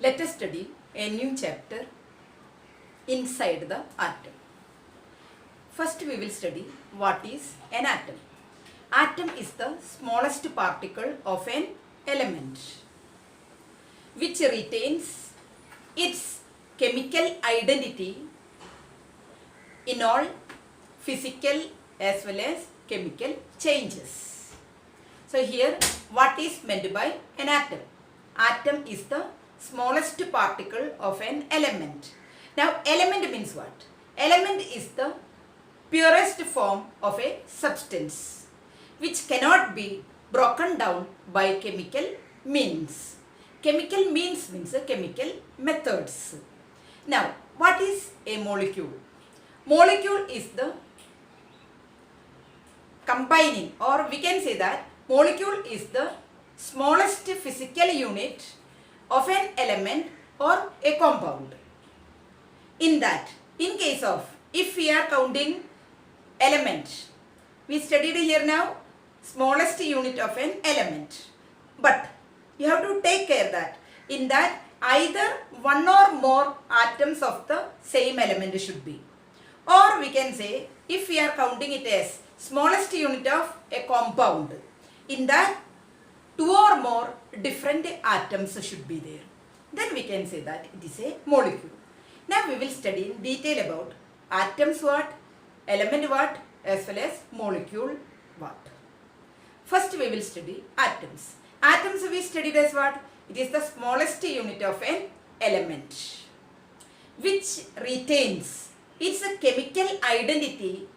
Let us study a new chapter inside the atom. First we will study what is an atom. Atom is the smallest particle of an element which retains its chemical identity in all physical as well as chemical changes. So here what is meant by an atom? Atom is the smallest particle of an element. Now element means what? Element is the purest form of a substance which cannot be broken down by chemical means. Chemical means chemical methods. Now what is a molecule? Molecule is the combining, or we can say that molecule is the smallest physical unit of an element or a compound. In that, in case of, if we are counting element, we studied here now smallest unit of an element, but you have to take care that in that either one or more atoms of the same element should be, or we can say if we are counting it as smallest unit of a compound, in that two or more different atoms should be there. Then we can say that it is a molecule. Now we will study in detail about atoms what, element what, as well as molecule what. First we will study atoms. Atoms we studied as what? It is the smallest unit of an element which retains its chemical identity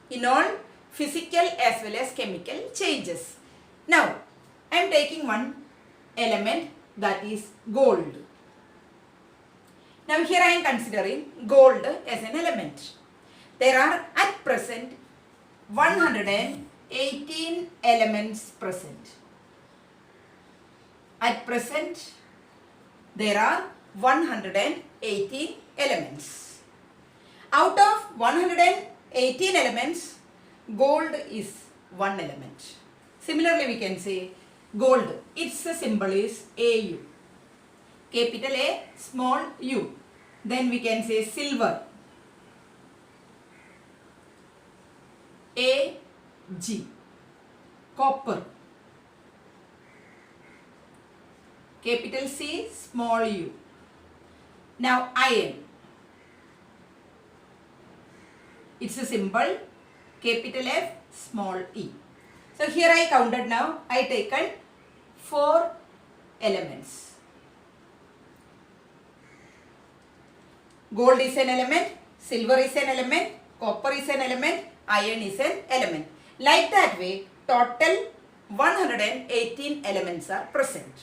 in all physical as well as chemical changes. Now I am taking one element, that is gold. Now here I am considering gold as an element. There are at present 118 elements present. At present there are 118 elements. Out of 118 elements, gold is one element. Similarly we can say gold, its symbol is AU. Capital A, small u. Then we can say silver, AG. Copper, capital C, small u. Now iron, its a symbol capital F, small e. So here I counted now, I taken 4 elements. Gold is an element, silver is an element, copper is an element, iron is an element. Like that way, total 118 elements are present.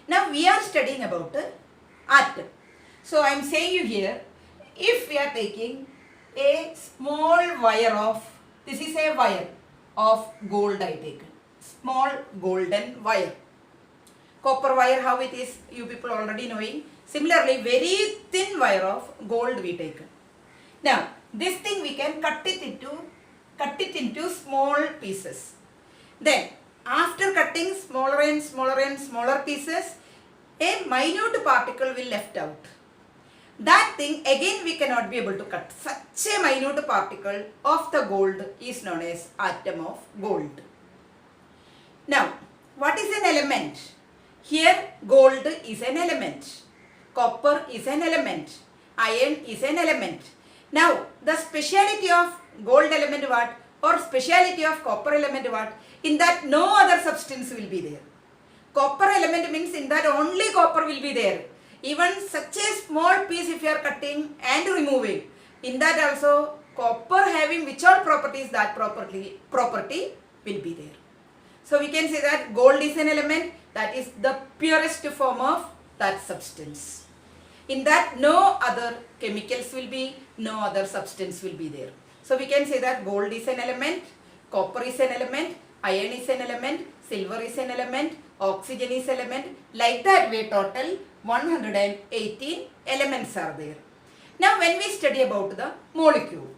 Now we are studying about atom. So I am saying you here, if we are taking a small wire of, this is a wire of gold I taken, small golden wire. Copper wire, how it is, you people already knowing. Similarly, very thin wire of gold we taken. Now, this thing we can cut it into small pieces. Then, after cutting smaller and smaller and smaller pieces, a minute particle will left out. That thing again we cannot be able to cut. Such a minute particle of the gold is known as atom of gold. Now, what is an element? Here gold is an element, copper is an element, iron is an element. Now the speciality of gold element what, or speciality of copper element what? In that no other substance will be there. Copper element means in that only copper will be there. Even such a small piece if you are cutting and removing, in that also copper having which all properties, that property will be there. So we can say that gold is an element, that is the purest form of that substance. In that no other chemicals will be, no other substance will be there. So we can say that gold is an element, copper is an element, iron is an element, silver is an element, oxygen is an element. Like that way total 118 elements are there. Now when we study about the molecule,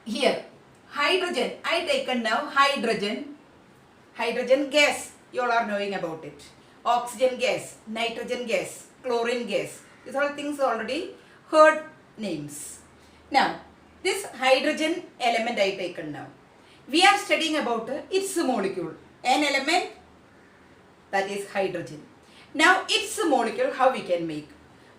here hydrogen, I taken now hydrogen gas, you all are knowing about it. oxygen gas, nitrogen gas, chlorine gas. These all things already heard names. Now, this hydrogen element I taken now. We are studying about its molecule. An element, that is hydrogen. Now, its molecule, how we can make?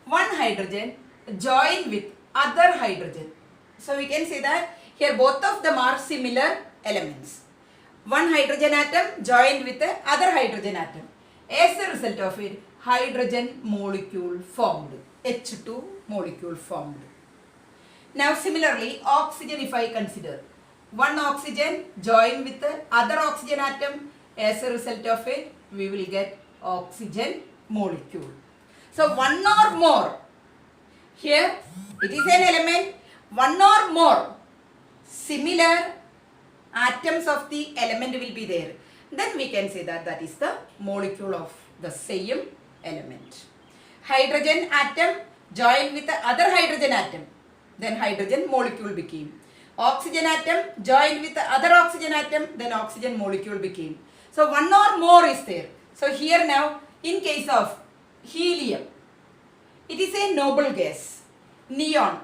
One hydrogen join with other hydrogen. So, we can say that here both of them are similar elements. One hydrogen atom joined with the other hydrogen atom. As a result of it, hydrogen molecule formed. H2 molecule formed. Now similarly, oxygen if I consider. One oxygen joined with the other oxygen atom. As a result of it, we will get oxygen molecule. So one or more. Here it is an element. One or more similar atoms of the element will be there. Then we can say that that is the molecule of the same element. Hydrogen atom joined with the other hydrogen atom. Then hydrogen molecule became. Oxygen atom joined with the other oxygen atom. Then oxygen molecule became. So one or more is there. So here now in case of helium, it is a noble gas. Neon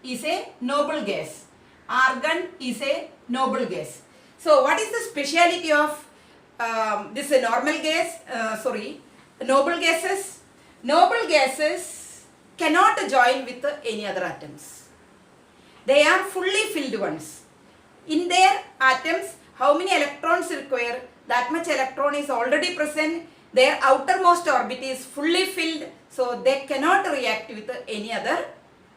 is a noble gas. Argon is a noble gas. So what is the speciality of this normal gas, noble gases? Noble gases cannot join with any other atoms. They are fully filled ones. In their atoms, how many electrons require? That much electron is already present. Their outermost orbit is fully filled. So they cannot react with any other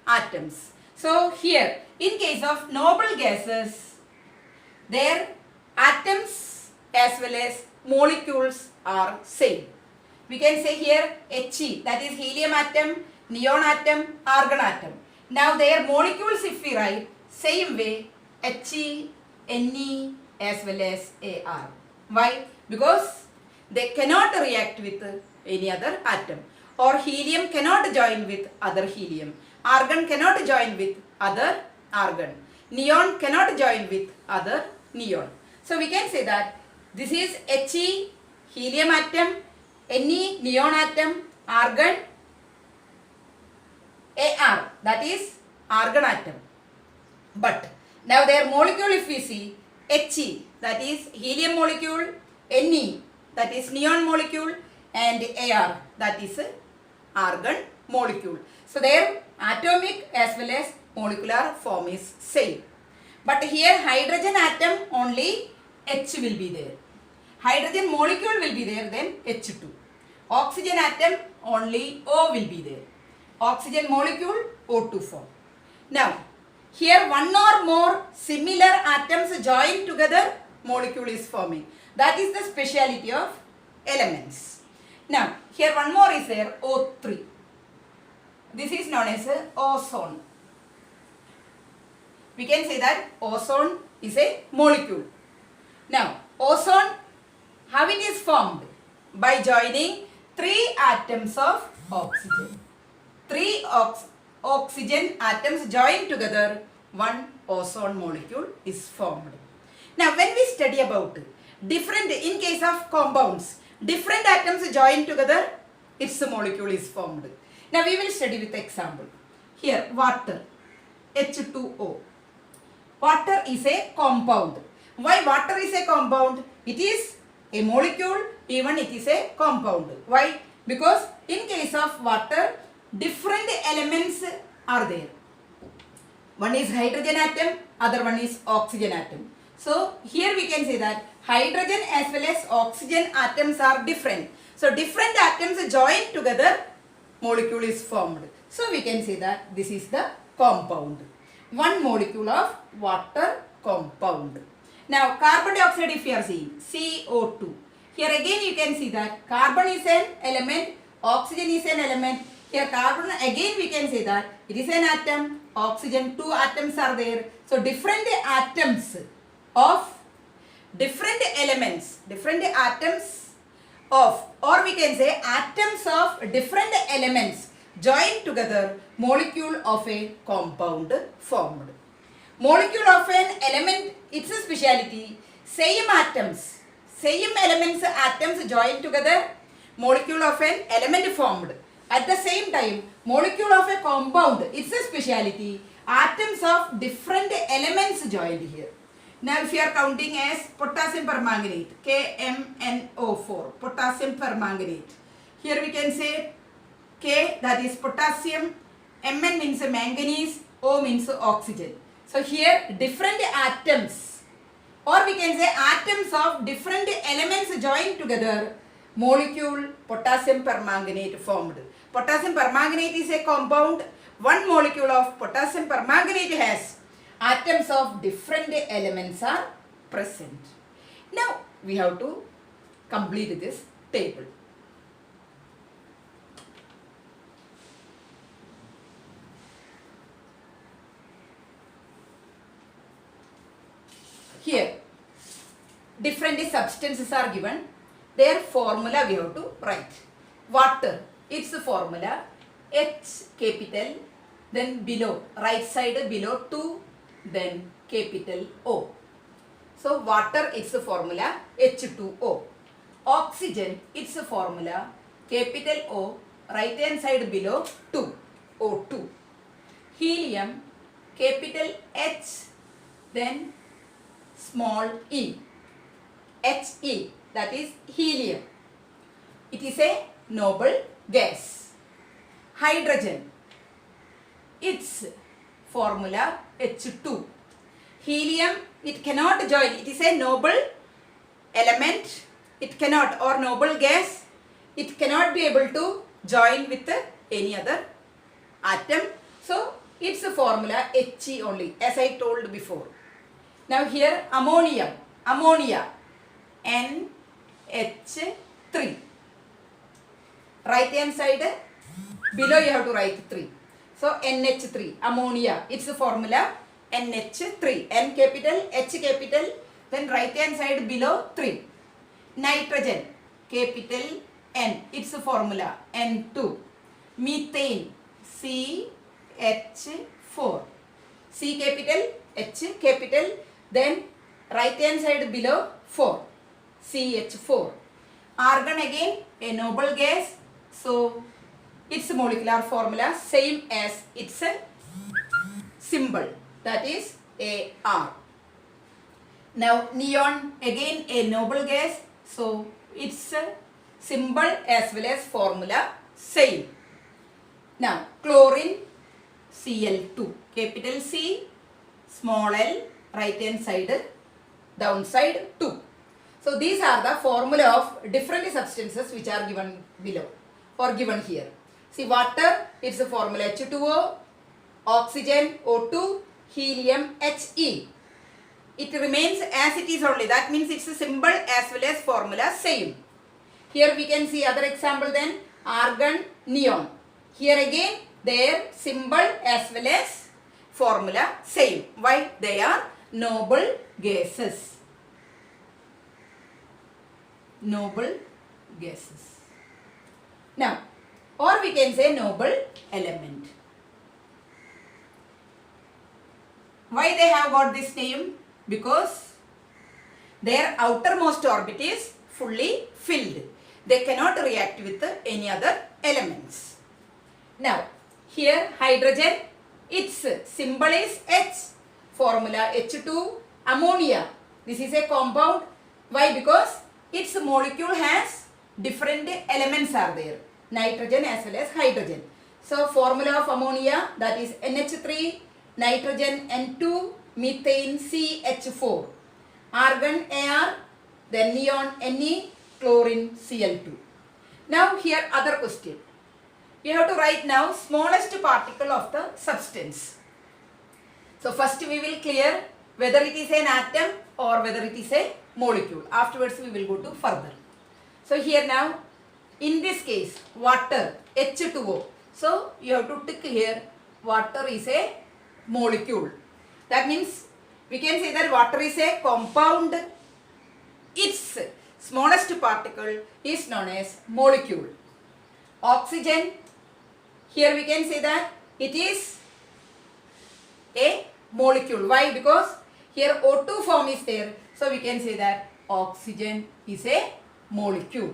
atoms. So here, in case of noble gases, their atoms as well as molecules are same. We can say here He, that is helium atom, neon atom, argon atom. Now their molecules if we write, same way He, Ne as well as Ar. Why? Because they cannot react with any other atom. Or helium cannot join with other helium. Argon cannot join with other argon. Neon cannot join with other neon. So we can say that this is He, helium atom, Ne, neon atom, argon, Ar, that is argon atom. But now their molecule if we see, He, that is helium molecule, Ne, that is neon molecule, and Ar, that is argon molecule. So their atomic as well as molecular form is same. But here hydrogen atom only H will be there. Hydrogen molecule will be there, then H2. Oxygen atom only O will be there. Oxygen molecule O2 form. Now here one or more similar atoms join together, molecule is forming. That is the speciality of elements. Now here one more is there, O3. This is known as ozone. We can say that ozone is a molecule. Now ozone, how it is formed? By joining 3 atoms of oxygen. 3 oxygen atoms join together, one ozone molecule is formed. Now when we study about different, in case of compounds, different atoms join together, its molecule is formed. Now we will study with example. Here water, H2O. Water is a compound. Why water is a compound? It is a molecule, even it is a compound. Why? Because in case of water, different elements are there. One is hydrogen atom, other one is oxygen atom. So here we can say that hydrogen as well as oxygen atoms are different. So different atoms join together, molecule is formed. So we can say that this is the compound. One molecule of water compound. Now carbon dioxide if you are seeing, CO2. Here again you can see that carbon is an element, oxygen is an element. Here carbon again we can say that it is an atom, oxygen 2 atoms are there. So different atoms of different elements, different atoms of, or we can say atoms of different elements join together, molecule of a compound formed. Molecule of an element, its a speciality, same atoms, same elements, atoms join together, molecule of an element formed. At the same time, molecule of a compound, it's a speciality. Atoms of different elements joined here. Now if you are counting as potassium permanganate, KMnO4, potassium permanganate. Here we can say K, that is potassium, Mn means manganese, O means oxygen. So here different atoms, or we can say atoms of different elements joined together, molecule potassium permanganate formed. Potassium permanganate is a compound. One molecule of potassium permanganate has atoms of different elements are present. Now we have to complete this table. Here different substances are given. Their formula we have to write. Water, its formula H capital, then below, right side below 2, then capital O. So water, its formula H2O. Oxygen, its formula capital O, right hand side below 2, O2. Helium, capital H, then small e, He, that is helium. It is a noble gas. Hydrogen, its formula H2. Helium, it cannot join. It is a noble element. It cannot, or noble gas, it cannot be able to join with any other atom. So its formula He only, as I told before. Now here ammonium, ammonia, NH3. Right hand side below you have to write 3. So NH3, ammonia, its formula NH3, N capital, H capital, then right hand side below 3. Nitrogen, capital N, its formula N2. Methane, CH4, C capital, H capital, then right hand side below 4, CH4. Argon again a noble gas, so its molecular formula same as its symbol, that is Ar. Now neon again a noble gas, so its symbol as well as formula same. Now chlorine, Cl2, capital C, small l, right hand side, downside 2. So these are the formula of different substances which are given below or given here. See, water, its formula H2O, oxygen O2, helium He. It remains as it is only. That means its symbol as well as formula same. Here we can see other example then, argon, neon. Here again their symbol as well as formula same. Why? They are noble gases. Noble gases. Now, or we can say noble element. Why they have got this name? Because their outermost orbit is fully filled. They cannot react with any other elements. Now, here hydrogen, its symbol is H, formula H2, ammonia. This is a compound. Why? Because its molecule has different elements are there. Nitrogen as well as hydrogen. So formula of ammonia, that is NH3, nitrogen N2, methane CH4, argon Ar, then neon Ne, chlorine Cl2. Now here other question. You have to write now smallest particle of the substance. So first we will clear whether it is an atom or whether it is a molecule. Afterwards we will go to further. So here now, in this case, water, H2O. So you have to tick here, water is a molecule. That means we can say that water is a compound. Its smallest particle is known as molecule. Oxygen, here we can say that it is a molecule. Why? Because here O2 form is there. So we can say that oxygen is a molecule.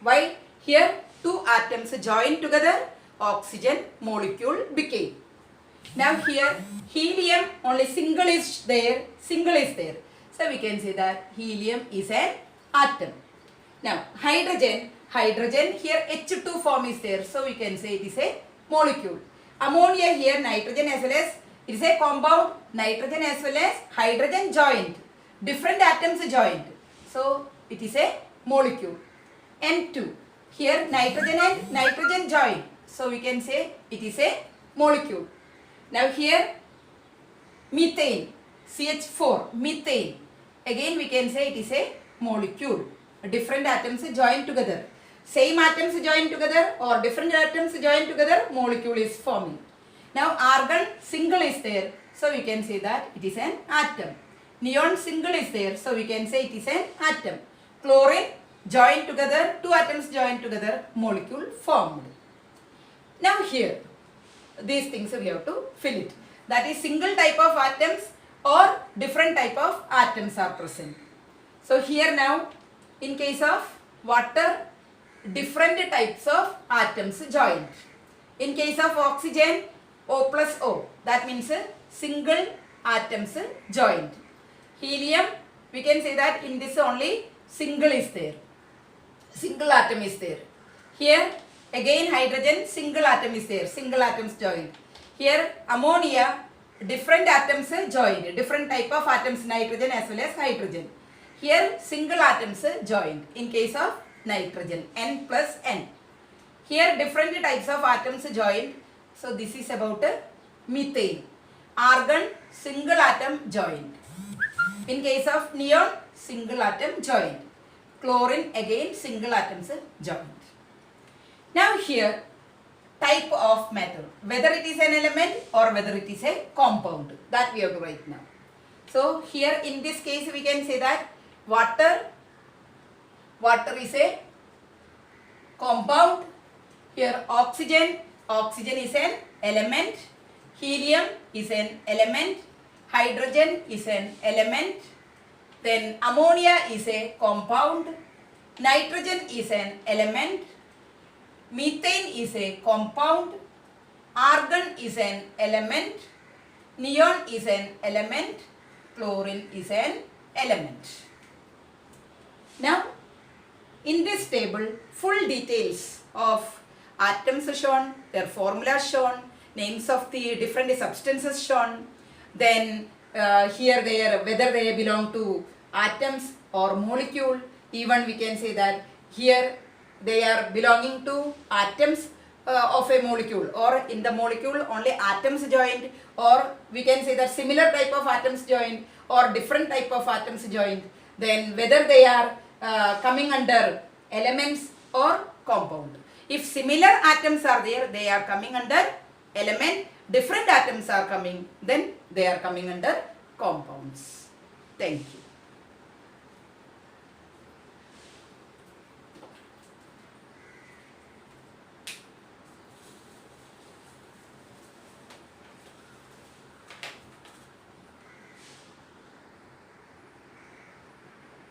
Why? Here two atoms joined together, oxygen molecule became. Now here helium only single is there. So we can say that helium is an atom. Now hydrogen here H2 form is there. So we can say it is a molecule. Ammonia here nitrogen as well as it is a compound, nitrogen as well as hydrogen joined. Different atoms joined. So it is a molecule. N2 here nitrogen and nitrogen joined. So we can say it is a molecule. Now here methane, CH4, methane. Again we can say it is a molecule. Different atoms joined together. Same atoms joined together or different atoms joined together, molecule is forming. Now argon single is there. So we can say that it is an atom. Neon single is there. So we can say it is an atom. Chlorine joined together, two atoms joined together, molecule formed. Now here, these things we have to fill it. That is single type of atoms or different type of atoms are present. So here now, in case of water, different types of atoms joined. In case of oxygen, O plus O. That means single atoms joined. Helium, we can say that in this only single is there. Single atom is there. Here again hydrogen single atom is there. Single atoms joined. Here ammonia different atoms joined. Different type of atoms, nitrogen as well as hydrogen. Here single atoms joined in case of nitrogen, N plus N. Here different types of atoms joined. So this is about methane. Argon single atom joined. In case of neon single atom joined. Chlorine again single atoms joined. Now here type of matter, whether it is an element or whether it is a compound, that we have to write now. So here in this case we can say that water is a compound. Here oxygen is an element. Helium is an element. Hydrogen is an element. Then ammonia is a compound. Nitrogen is an element. Methane is a compound. Argon is an element. Neon is an element. Chlorine is an element. Now, in this table, full details of atoms are shown, their formula shown, names of the different substances shown, then here whether they belong to atoms or molecule. Even we can say that here they are belonging to atoms of a molecule, or in the molecule only atoms joined, or we can say that similar type of atoms joined or different type of atoms joined. Then whether they are coming under elements or compound. If similar atoms are there, they are coming under element. Different atoms are coming, then they are coming under compounds. Thank you.